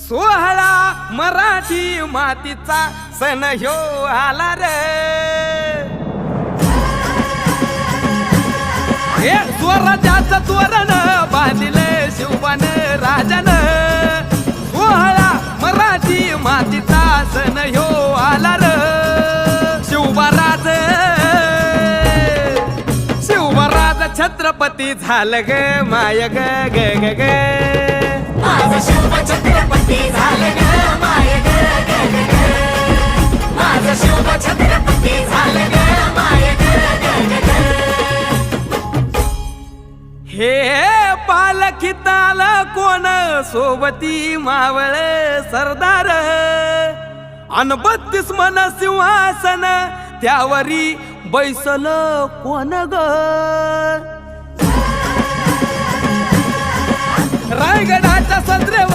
सोहळा मराठी मातीचा सण ह्यो आला रे। हे स्वराज्याचं तोरण बांधिले शिवबान राजान। सोहळा मराठी मातीचा सण ह्यो आला रे। शिवबाराज छत्रपती झालं ग माय ग ग ग ग। माझं शिव छत्रपती झालं ग माय ग ग ग ग। माझं शिव छत्रपती झालं ग माय ग ग ग ग। हे पालखीत आलं कोण सोबती मावळ सरदार। अन 32 मन सिंहासन त्यावरी बैसल कोण ग। रायगडाच्या संत्रेवर